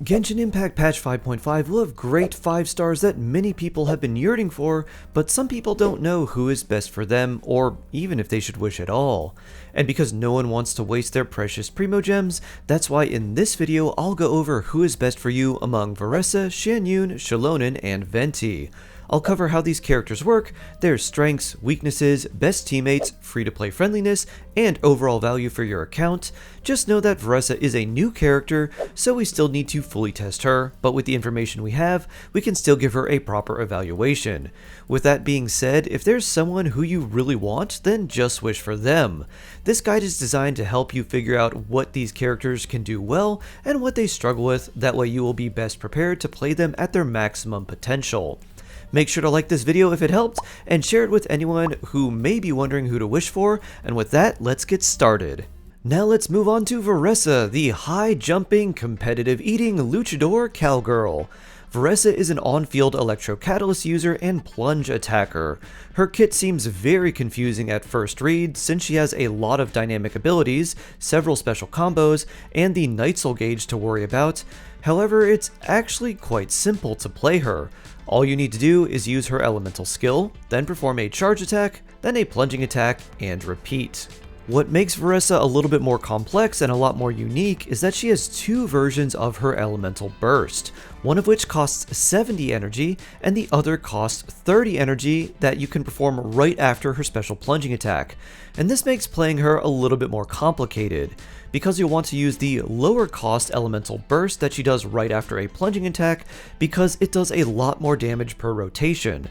Genshin Impact Patch 5.5 will have great 5 stars that many people have been yearning for, but some people don't know who is best for them, or even if they should wish at all. And because no one wants to waste their precious primogems, that's why in this video I'll go over who is best for you among Varesa, Xianyun, Xilonen, and Venti. I'll cover how these characters work, their strengths, weaknesses, best teammates, free-to-play friendliness, and overall value for your account. Just know that Varesa is a new character, so we still need to fully test her, but with the information we have, we can still give her a proper evaluation. With that being said, if there's someone who you really want, then just wish for them. This guide is designed to help you figure out what these characters can do well and what they struggle with, that way you will be best prepared to play them at their maximum potential. Make sure to like this video if it helped, and share it with anyone who may be wondering who to wish for, and with that, let's get started. Now let's move on to Varesa, the high-jumping, competitive-eating luchador cowgirl. Varesa is an on-field electro-catalyst user and plunge attacker. Her kit seems very confusing at first read since she has a lot of dynamic abilities, several special combos, and the Night Soul gauge to worry about. However, it's actually quite simple to play her. All you need to do is use her elemental skill, then perform a charge attack, then a plunging attack, and repeat. What makes Varesa a little bit more complex and a lot more unique is that she has two versions of her elemental burst, one of which costs 70 energy and the other costs 30 energy that you can perform right after her special plunging attack. And this makes playing her a little bit more complicated, because you'll want to use the lower cost elemental burst that she does right after a plunging attack, because it does a lot more damage per rotation.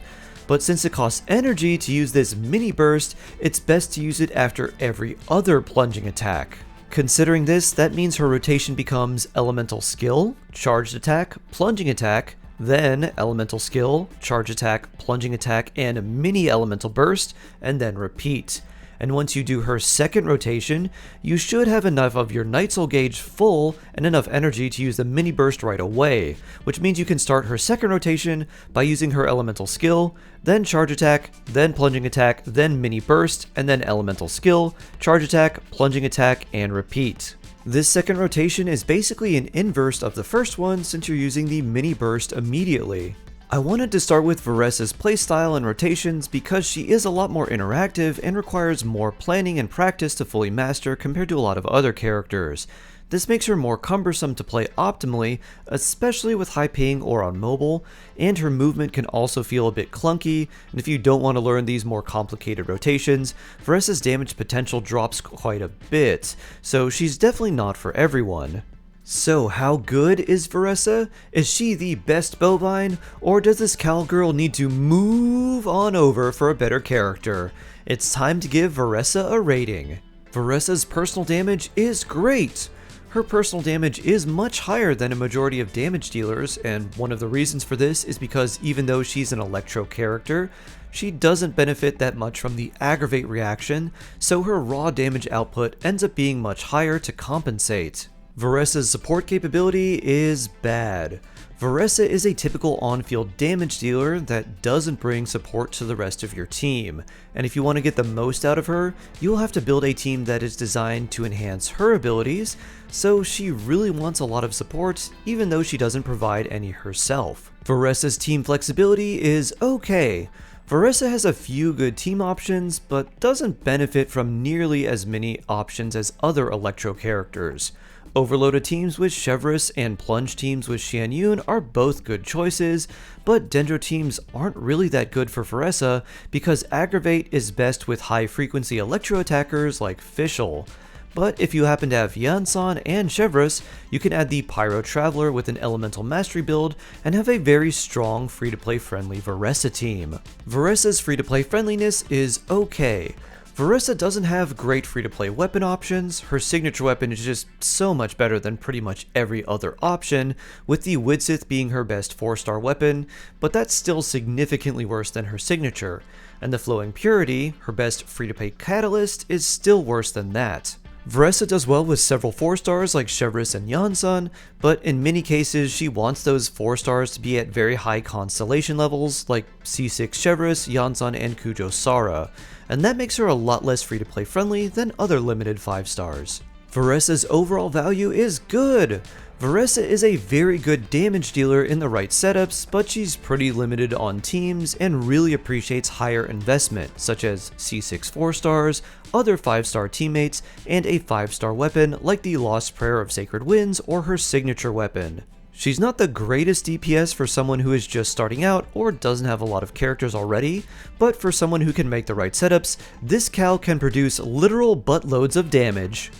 But since it costs energy to use this mini burst, it's best to use it after every other plunging attack. Considering this, that means her rotation becomes elemental skill, charged attack, plunging attack, then elemental skill, charge attack, plunging attack, and mini elemental burst, and then repeat. And once you do her second rotation, you should have enough of your Night Soul gauge full and enough energy to use the mini burst right away, which means you can start her second rotation by using her elemental skill, then charge attack, then plunging attack, then mini burst, and then elemental skill, charge attack, plunging attack, and repeat. This second rotation is basically an inverse of the first one since you're using the mini burst immediately. I wanted to start with Varesa's playstyle and rotations because she is a lot more interactive and requires more planning and practice to fully master compared to a lot of other characters. This makes her more cumbersome to play optimally, especially with high ping or on mobile, and her movement can also feel a bit clunky, and if you don't want to learn these more complicated rotations, Varesa's damage potential drops quite a bit, so she's definitely not for everyone. So how good is Varesa? Is she the best bovine, or does this cowgirl need to move on over for a better character? It's time to give Varesa a rating. Varesa's personal damage is great. Her personal damage is much higher than a majority of damage dealers, and one of the reasons for this is because even though she's an electro character, she doesn't benefit that much from the aggravate reaction, so her raw damage output ends up being much higher to compensate. Varesa's support capability is bad. Varesa is a typical on-field damage dealer that doesn't bring support to the rest of your team, and if you want to get the most out of her, you'll have to build a team that is designed to enhance her abilities, so she really wants a lot of support even though she doesn't provide any herself. Varesa's team flexibility is okay. Varesa has a few good team options, but doesn't benefit from nearly as many options as other electro characters. Overloaded teams with Chevreuse and plunge teams with Xianyun are both good choices, but Dendro teams aren't really that good for Varesa because aggravate is best with high frequency electro attackers like Fischl. But if you happen to have Yansan and Chevreuse, you can add the Pyro Traveler with an Elemental Mastery build and have a very strong free-to-play friendly Varesa team. Varesa's free-to-play friendliness is okay. Varesa doesn't have great free-to-play weapon options. Her signature weapon is just so much better than pretty much every other option, with the Widsith being her best 4-star weapon, but that's still significantly worse than her signature, and the Flowing Purity, her best free-to-play catalyst, is still worse than that. Varesa does well with several 4-stars like Chevreuse and Yansan, but in many cases she wants those 4-stars to be at very high constellation levels like C6 Chevreuse, Yansan, and Kujo Sara, and that makes her a lot less free-to-play friendly than other limited 5-stars. Varesa's overall value is good. Varesa is a very good damage dealer in the right setups, but she's pretty limited on teams and really appreciates higher investment, such as C6 4-stars, other 5-star teammates, and a 5-star weapon like the Lost Prayer of Sacred Winds or her signature weapon. She's not the greatest DPS for someone who is just starting out or doesn't have a lot of characters already, but for someone who can make the right setups, this cow can produce literal buttloads of damage.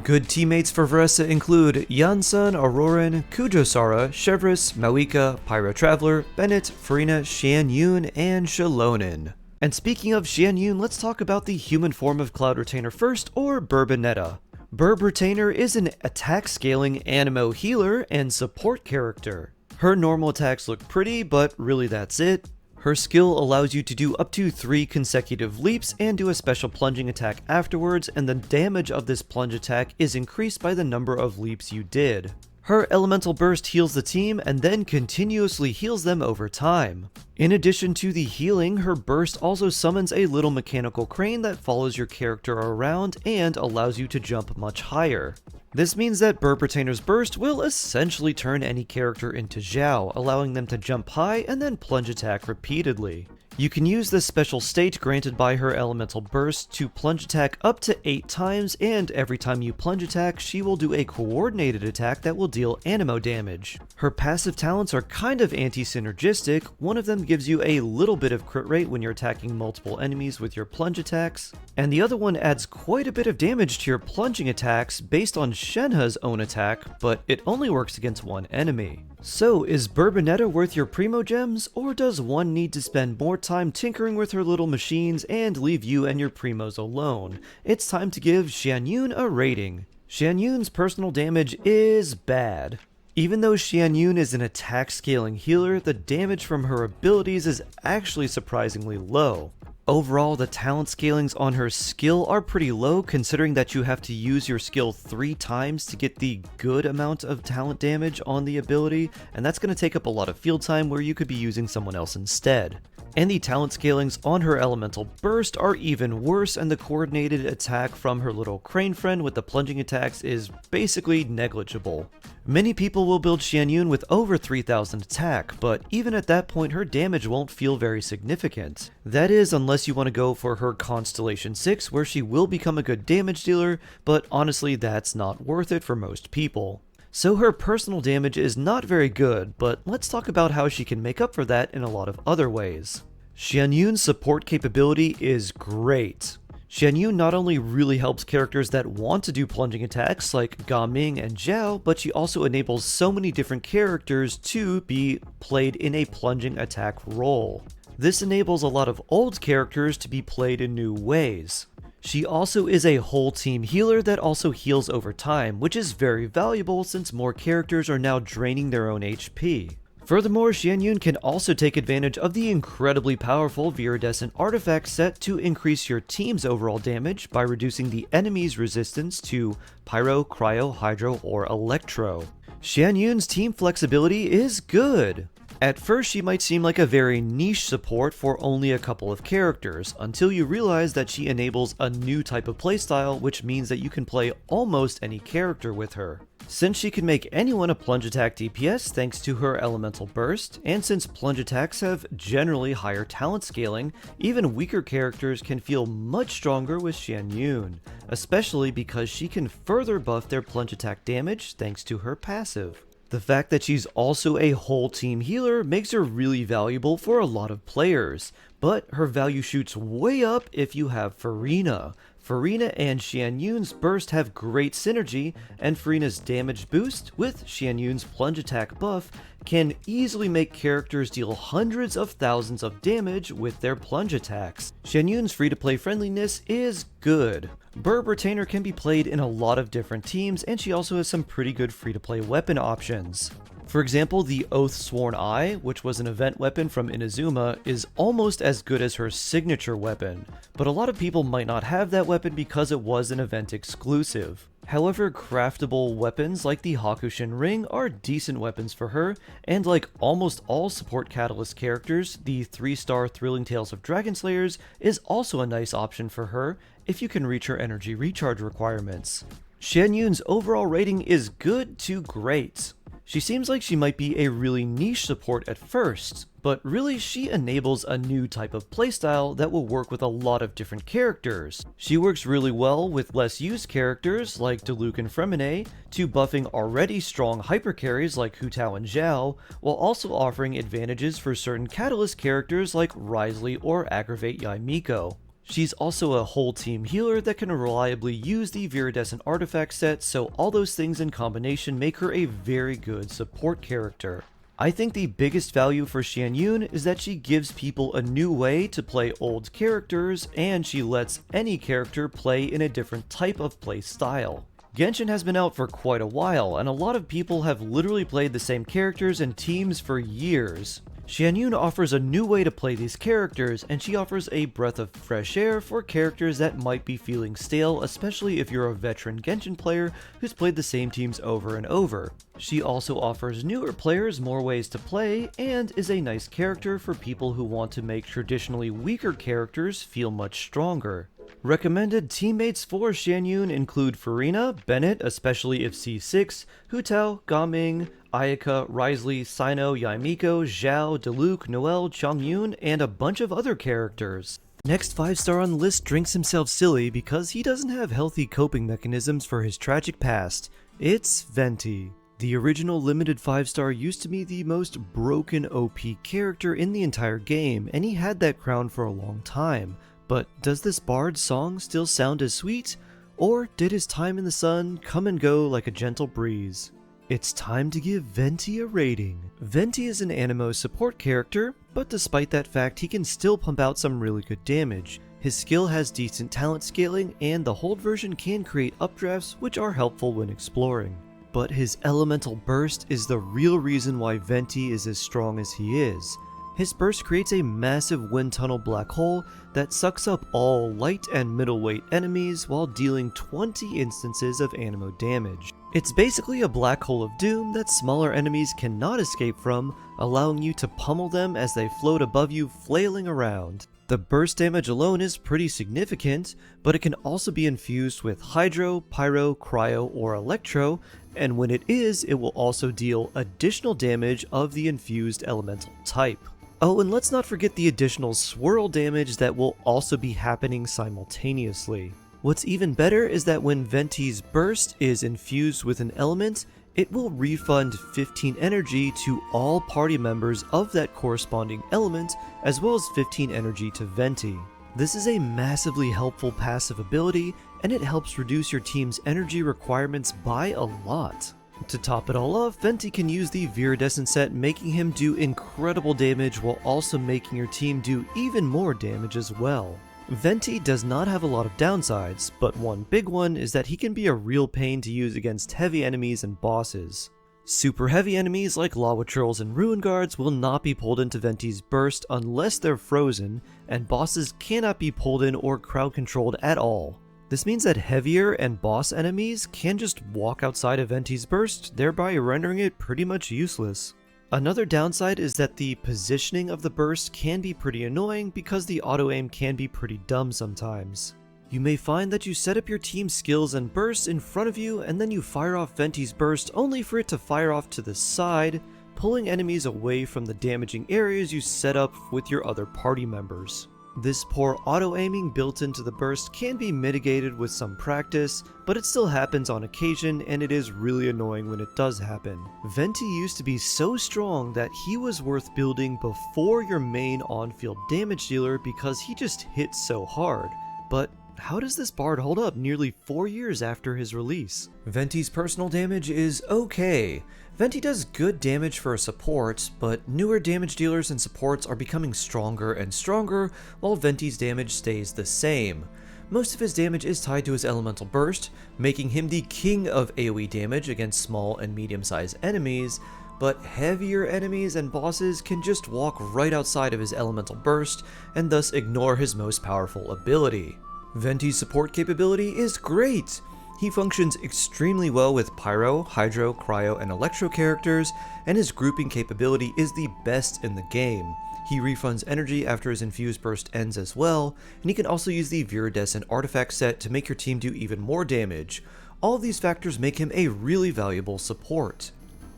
Good teammates for Varesa include Yansun, Auroran, Kujosara, Chevris, Mawika, Pyro Traveler, Bennett, Farina, Xianyun, and Xilonen. And speaking of Xianyun, let's talk about the human form of Cloud Retainer first, or Burbinetta. Burb Retainer is an attack scaling Anemo healer and support character. Her normal attacks look pretty, but really that's it. Her skill allows you to do up to 3 consecutive leaps and do a special plunging attack afterwards, and the damage of this plunge attack is increased by the number of leaps you did. Her elemental burst heals the team and then continuously heals them over time. In addition to the healing, her burst also summons a little mechanical crane that follows your character around and allows you to jump much higher. This means that Burb Retainer's burst will essentially turn any character into Zhao, allowing them to jump high and then plunge attack repeatedly. You can use this special state granted by her elemental burst to plunge attack up to 8 times, and every time you plunge attack, she will do a coordinated attack that will deal Anemo damage. Her passive talents are kind of anti-synergistic. One of them gives you a little bit of crit rate when you're attacking multiple enemies with your plunge attacks, and the other one adds quite a bit of damage to your plunging attacks based on Shenhe's own attack, but it only works against one enemy. So, is Burbinetta worth your primogems, or does one need to spend more time tinkering with her little machines and leave you and your primos alone? It's time to give Xianyun a rating. Xianyun's personal damage is bad. Even though Xianyun is an attack scaling healer, the damage from her abilities is actually surprisingly low. Overall, the talent scalings on her skill are pretty low, considering that you have to use your skill 3 times to get the good amount of talent damage on the ability, and that's going to take up a lot of field time where you could be using someone else instead. And the talent scalings on her elemental burst are even worse, and the coordinated attack from her little crane friend with the plunging attacks is basically negligible. Many people will build Xianyun with over 3000 attack, but even at that point her damage won't feel very significant. That is, unless you want to go for her Constellation 6, where she will become a good damage dealer, but honestly that's not worth it for most people. So her personal damage is not very good, but let's talk about how she can make up for that in a lot of other ways. Xianyun's support capability is great. Xianyun not only really helps characters that want to do plunging attacks like Gaming and Zhao, but she also enables so many different characters to be played in a plunging attack role. This enables a lot of old characters to be played in new ways. She also is a whole team healer that also heals over time, which is very valuable since more characters are now draining their own HP. Furthermore, Xianyun can also take advantage of the incredibly powerful Viridescent artifact set to increase your team's overall damage by reducing the enemy's resistance to Pyro, Cryo, Hydro, or Electro. Xianyun's team flexibility is good. At first, she might seem like a very niche support for only a couple of characters, until you realize that she enables a new type of playstyle, which means that you can play almost any character with her. Since she can make anyone a plunge attack DPS thanks to her elemental burst, and since plunge attacks have generally higher talent scaling, even weaker characters can feel much stronger with Xianyun, especially because she can further buff their plunge attack damage thanks to her passive. The fact that she's also a whole team healer makes her really valuable for a lot of players, but her value shoots way up if you have Farina. Farina and Xianyun's burst have great synergy, and Farina's damage boost with Xianyun's plunge attack buff can easily make characters deal hundreds of thousands of damage with their plunge attacks. Xianyun's free-to-play friendliness is good. Burb Retainer can be played in a lot of different teams, and she also has some pretty good free-to-play weapon options. For example, the Oath-Sworn Eye, which was an event weapon from Inazuma, is almost as good as her signature weapon, but a lot of people might not have that weapon because it was an event exclusive. However, craftable weapons like the Hakushin Ring are decent weapons for her, and like almost all support Catalyst characters, the 3-star Thrilling Tales of Dragon Slayers is also a nice option for her if you can reach her energy recharge requirements. Xianyun's overall rating is good to great. She seems like she might be a really niche support at first, but really she enables a new type of playstyle that will work with a lot of different characters. She works really well with less used characters like Diluc and Fremine, to buffing already strong hyper carries like Hu Tao and Zhao, while also offering advantages for certain catalyst characters like Wriothesley or Aggravate Yai Miko. She's also a whole team healer that can reliably use the Viridescent artifact set, so all those things in combination make her a very good support character. I think the biggest value for Xianyun is that she gives people a new way to play old characters, and she lets any character play in a different type of play style. Genshin has been out for quite a while, and a lot of people have literally played the same characters and teams for years. Xianyun offers a new way to play these characters, and she offers a breath of fresh air for characters that might be feeling stale, especially if you're a veteran Genshin player who's played the same teams over and over. She also offers newer players more ways to play, and is a nice character for people who want to make traditionally weaker characters feel much stronger. Recommended teammates for Xianyun include Furina, Bennett, especially if C6, Hu Tao, Gaming, Ayaka, Wriothesley, Sino, Yaimiko, Zhao, Diluc, Noelle, Chongyun, and a bunch of other characters. Next 5-star on the list drinks himself silly because he doesn't have healthy coping mechanisms for his tragic past. It's Venti. The original limited 5-star used to be the most broken OP character in the entire game, and he had that crown for a long time. But does this bard's song still sound as sweet? Or did his time in the sun come and go like a gentle breeze? It's time to give Venti a rating. Venti is an Anemo support character, but despite that fact he can still pump out some really good damage. His skill has decent talent scaling, and the hold version can create updrafts which are helpful when exploring. But his elemental burst is the real reason why Venti is as strong as he is. His burst creates a massive wind tunnel black hole that sucks up all light and middleweight enemies while dealing 20 instances of Anemo damage. It's basically a black hole of doom that smaller enemies cannot escape from, allowing you to pummel them as they float above you, flailing around. The burst damage alone is pretty significant, but it can also be infused with Hydro, Pyro, Cryo, or Electro, and when it is, it will also deal additional damage of the infused elemental type. Oh, and let's not forget the additional swirl damage that will also be happening simultaneously. What's even better is that when Venti's burst is infused with an element, it will refund 15 energy to all party members of that corresponding element, as well as 15 energy to Venti. This is a massively helpful passive ability, and it helps reduce your team's energy requirements by a lot. To top it all off, Venti can use the Viridescent set, making him do incredible damage while also making your team do even more damage as well. Venti does not have a lot of downsides, but one big one is that he can be a real pain to use against heavy enemies and bosses. Super heavy enemies like Lava Trolls and Ruin Guards will not be pulled into Venti's burst unless they're frozen, and bosses cannot be pulled in or crowd controlled at all. This means that heavier and boss enemies can just walk outside of Venti's burst, thereby rendering it pretty much useless. Another downside is that the positioning of the burst can be pretty annoying because the auto-aim can be pretty dumb sometimes. You may find that you set up your team's skills and bursts in front of you, and then you fire off Venti's burst only for it to fire off to the side, pulling enemies away from the damaging areas you set up with your other party members. This poor auto-aiming built into the burst can be mitigated with some practice, but it still happens on occasion, and it is really annoying when it does happen. Venti used to be so strong that he was worth building before your main on-field damage dealer because he just hit so hard. But how does this bard hold up nearly 4 years after his release? Venti's personal damage is okay. Venti does good damage for a support, but newer damage dealers and supports are becoming stronger and stronger, while Venti's damage stays the same. Most of his damage is tied to his elemental burst, making him the king of AoE damage against small and medium-sized enemies, but heavier enemies and bosses can just walk right outside of his elemental burst, and thus ignore his most powerful ability. Venti's support capability is great! He functions extremely well with Pyro, Hydro, Cryo, and Electro characters, and his grouping capability is the best in the game. He refunds energy after his infused burst ends as well, and he can also use the Viridescent artifact set to make your team do even more damage. All these factors make him a really valuable support.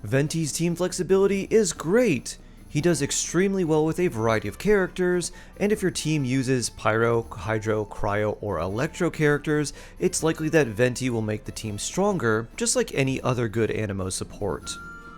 Venti's team flexibility is great. He does extremely well with a variety of characters, and if your team uses Pyro, Hydro, Cryo, or Electro characters, it's likely that Venti will make the team stronger, just like any other good Anemo support.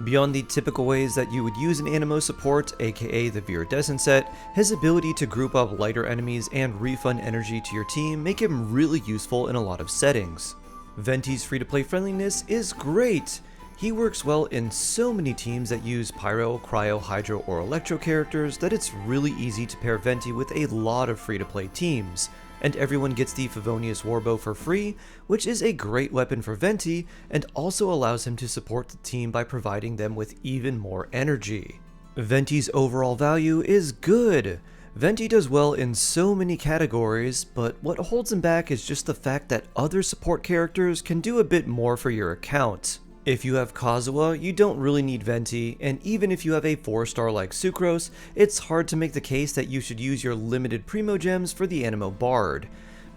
Beyond the typical ways that you would use an Anemo support, aka the Viridescent set, his ability to group up lighter enemies and refund energy to your team make him really useful in a lot of settings. Venti's free-to-play friendliness is great. He works well in so many teams that use Pyro, Cryo, Hydro, or Electro characters that it's really easy to pair Venti with a lot of free-to-play teams, and everyone gets the Favonius Warbow for free, which is a great weapon for Venti and also allows him to support the team by providing them with even more energy. Venti's overall value is good. Venti does well in so many categories, but what holds him back is just the fact that other support characters can do a bit more for your account. If you have Kazuha, you don't really need Venti, and even if you have a 4-star like Sucrose, it's hard to make the case that you should use your limited primogems for the Anemo Bard.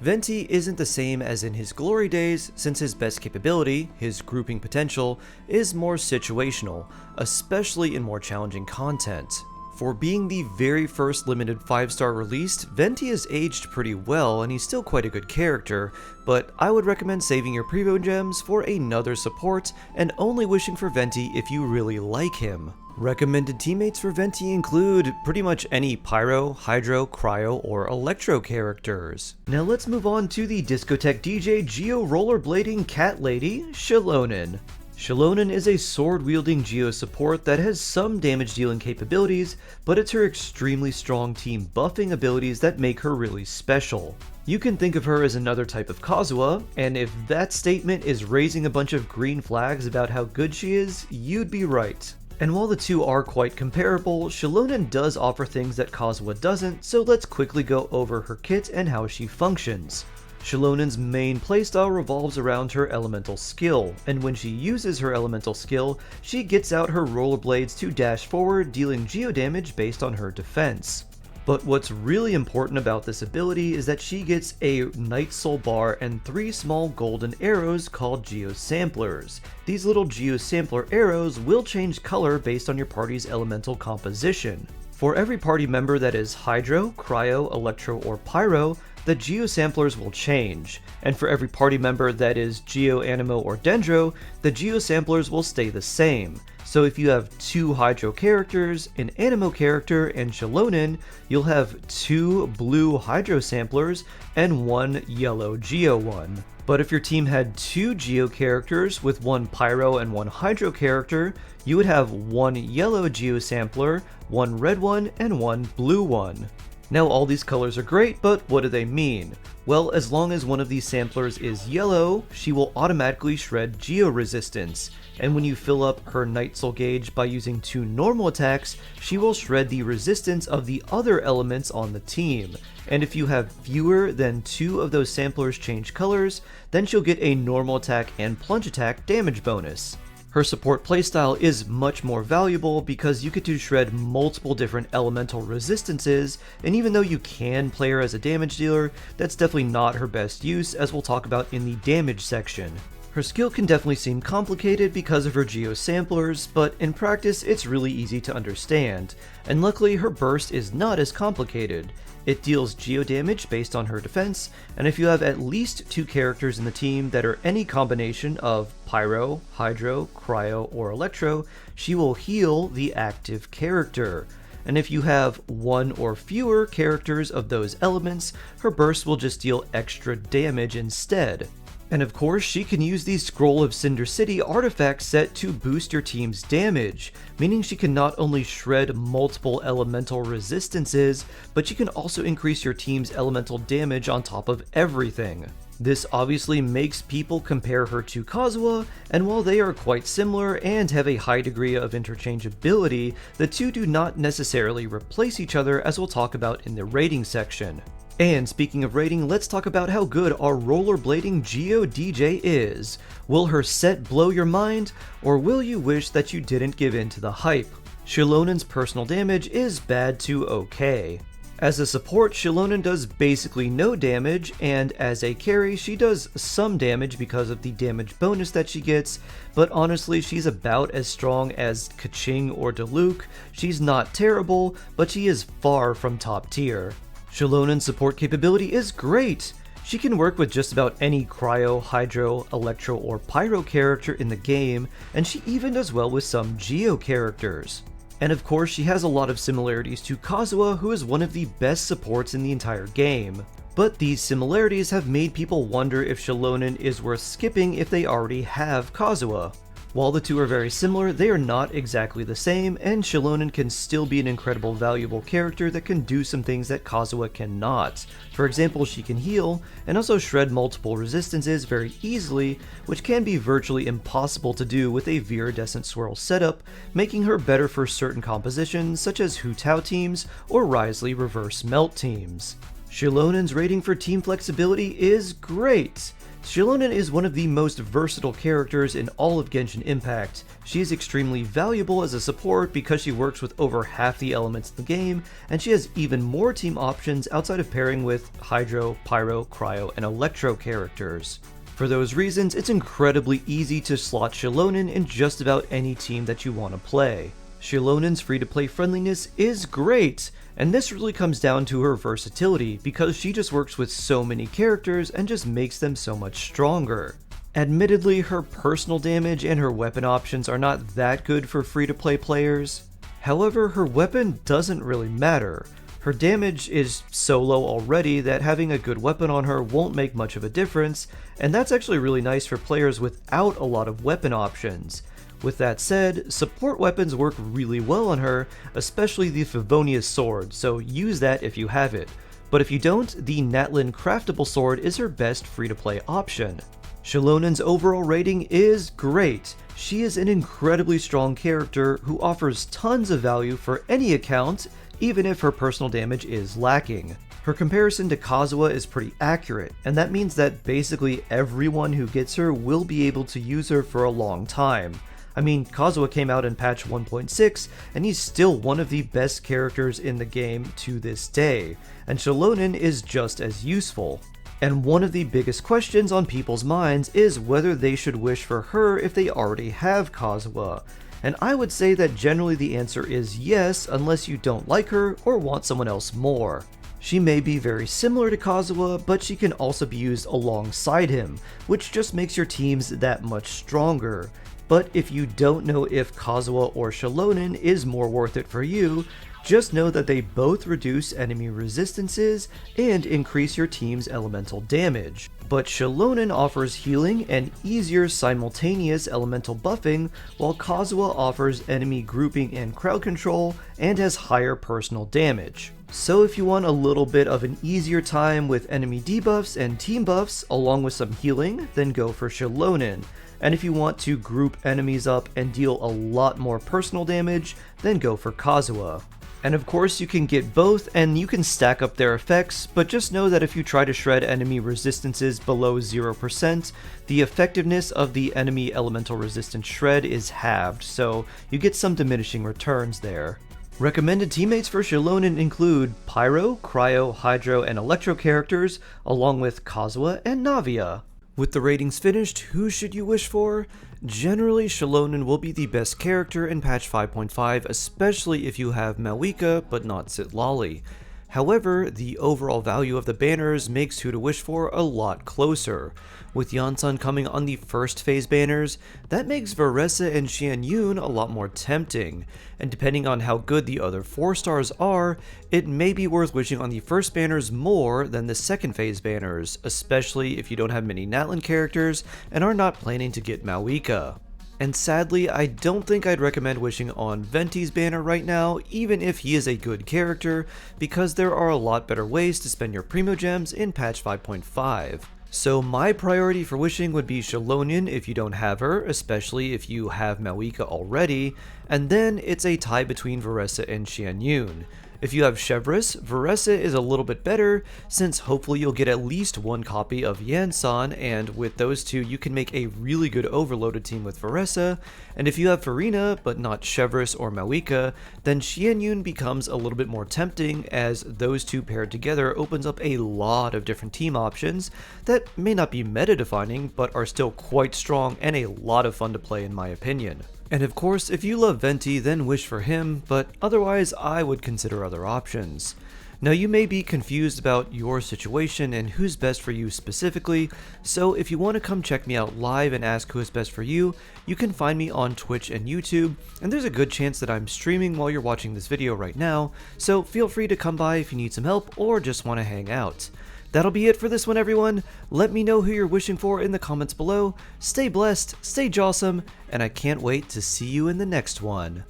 Venti isn't the same as in his glory days, since his best capability, his grouping potential, is more situational, especially in more challenging content. For being the very first limited 5-star released, Venti has aged pretty well and he's still quite a good character, but I would recommend saving your primogems for another support and only wishing for Venti if you really like him. Recommended teammates for Venti include pretty much any Pyro, Hydro, Cryo, or Electro characters. Now let's move on to the Discotheque DJ Geo Rollerblading Cat Lady, Xilonen. Xilonen is a sword-wielding Geo support that has some damage-dealing capabilities, but it's her extremely strong team buffing abilities that make her really special. You can think of her as another type of Kazuha, and if that statement is raising a bunch of green flags about how good she is, you'd be right. And while the two are quite comparable, Xilonen does offer things that Kazuha doesn't, so let's quickly go over her kit and how she functions. Xilonen's main playstyle revolves around her elemental skill, and when she uses her elemental skill, she gets out her rollerblades to dash forward, dealing geo damage based on her defense. But what's really important about this ability is that she gets a Night Soul bar and 3 small golden arrows called Geo Samplers. These little Geo Sampler arrows will change color based on your party's elemental composition. For every party member that is Hydro, Cryo, Electro, or Pyro, the Geo Samplers will change, and for every party member that is Geo, Anemo, or Dendro, the Geo Samplers will stay the same. So if you have 2 Hydro characters, an Anemo character, and Xilonen, you'll have 2 blue Hydro Samplers and 1 yellow Geo one. But if your team had 2 Geo characters with 1 Pyro and 1 Hydro character, you would have 1 yellow Geo Sampler, 1 red one, and 1 blue one. Now all these colors are great, but what do they mean? Well, as long as one of these samplers is yellow, she will automatically shred Geo resistance, and when you fill up her Night Soul gauge by using 2 normal attacks, she will shred the resistance of the other elements on the team. And if you have fewer than 2 of those samplers change colors, then she'll get a normal attack and plunge attack damage bonus. Her support playstyle is much more valuable because you get to shred multiple different elemental resistances, and even though you can play her as a damage dealer, that's definitely not her best use, as we'll talk about in the damage section. Her skill can definitely seem complicated because of her Geo Samplers, but in practice it's really easy to understand, and luckily her burst is not as complicated. It deals Geo damage based on her defense, and if you have at least 2 characters in the team that are any combination of Pyro, Hydro, Cryo, or Electro, she will heal the active character. And if you have 1 or fewer characters of those elements, her burst will just deal extra damage instead. And of course, she can use the Scroll of Cinder City artifact set to boost your team's damage, meaning she can not only shred multiple elemental resistances, but she can also increase your team's elemental damage on top of everything. This obviously makes people compare her to Kazuha, and while they are quite similar and have a high degree of interchangeability, the two do not necessarily replace each other, as we'll talk about in the rating section. And speaking of rating, let's talk about how good our rollerblading Geo DJ is. Will her set blow your mind, or will you wish that you didn't give in to the hype? Xilonen's personal damage is bad to okay. As a support, Xilonen does basically no damage, and as a carry, she does some damage because of the damage bonus that she gets, but honestly, she's about as strong as Keqing or Diluc. She's not terrible, but she is far from top tier. Xilonen's support capability is great! She can work with just about any Cryo, Hydro, Electro, or Pyro character in the game, and she even does well with some Geo characters. And of course, she has a lot of similarities to Kazuha, who is one of the best supports in the entire game. But these similarities have made people wonder if Xilonen is worth skipping if they already have Kazuha. While the two are very similar, they are not exactly the same, and Xilonen can still be an incredible valuable character that can do some things that Kazuha cannot. For example, she can heal, and also shred multiple resistances very easily, which can be virtually impossible to do with a Viridescent Swirl setup, making her better for certain compositions such as Hu Tao teams or Wriothesley Reverse Melt teams. Xilonen's rating for team flexibility is great! Xilonen is one of the most versatile characters in all of Genshin Impact. She is extremely valuable as a support because she works with over half the elements in the game, and she has even more team options outside of pairing with Hydro, Pyro, Cryo, and Electro characters. For those reasons, it's incredibly easy to slot Xilonen in just about any team that you want to play. Xilonen's free-to-play friendliness is great, and this really comes down to her versatility because she just works with so many characters and just makes them so much stronger. Admittedly, her personal damage and her weapon options are not that good for free-to-play players. However, her weapon doesn't really matter. Her damage is so low already that having a good weapon on her won't make much of a difference, and that's actually really nice for players without a lot of weapon options. With that said, support weapons work really well on her, especially the Favonius sword, so use that if you have it. But if you don't, the Natlan craftable sword is her best free-to-play option. Xilonen's overall rating is great. She is an incredibly strong character who offers tons of value for any account, even if her personal damage is lacking. Her comparison to Kazuha is pretty accurate, and that means that basically everyone who gets her will be able to use her for a long time. I mean, Kazuha came out in patch 1.6, and he's still one of the best characters in the game to this day, and Xilonen is just as useful. And one of the biggest questions on people's minds is whether they should wish for her if they already have Kazuha. And I would say that generally the answer is yes, unless you don't like her or want someone else more. She may be very similar to Kazuha, but she can also be used alongside him, which just makes your teams that much stronger. But if you don't know if Kazuha or Xilonen is more worth it for you, just know that they both reduce enemy resistances and increase your team's elemental damage. But Xilonen offers healing and easier simultaneous elemental buffing, while Kazuha offers enemy grouping and crowd control and has higher personal damage. So if you want a little bit of an easier time with enemy debuffs and team buffs along with some healing, then go for Xilonen. And if you want to group enemies up and deal a lot more personal damage, then go for Kazuha. And of course you can get both and you can stack up their effects, but just know that if you try to shred enemy resistances below 0%, the effectiveness of the enemy elemental resistance shred is halved, so you get some diminishing returns there. Recommended teammates for Xilonen include Pyro, Cryo, Hydro, and Electro characters, along with Kazuha and Navia. With the ratings finished, who should you wish for? Generally, Xilonen will be the best character in patch 5.5, especially if you have Malika but not Citlali. However, the overall value of the banners makes who to wish for a lot closer. With Yansan coming on the first phase banners, that makes Varesa and Xianyun a lot more tempting, and depending on how good the other 4 stars are, it may be worth wishing on the first banners more than the second phase banners, especially if you don't have many Natlan characters and are not planning to get Malika. And sadly, I don't think I'd recommend wishing on Venti's banner right now, even if he is a good character, because there are a lot better ways to spend your primogems in patch 5.5. So my priority for wishing would be Xilonen if you don't have her, especially if you have Malika already, and then it's a tie between Varesa and Xianyun. If you have Chevreuse, Varesa is a little bit better, since hopefully you'll get at least one copy of Yansan, and with those two you can make a really good overloaded team with Varesa. And if you have Farina, but not Chevreuse or Mawika, then Xianyun becomes a little bit more tempting, as those two paired together opens up a lot of different team options that may not be meta-defining, but are still quite strong and a lot of fun to play in my opinion. And of course, if you love Venti, then wish for him, but otherwise I would consider other options. Now you may be confused about your situation and who's best for you specifically, so if you want to come check me out live and ask who is best for you, you can find me on Twitch and YouTube, and there's a good chance that I'm streaming while you're watching this video right now, so feel free to come by if you need some help or just want to hang out. That'll be it for this one, everyone. Let me know who you're wishing for in the comments below. Stay blessed, stay jawsome, and I can't wait to see you in the next one.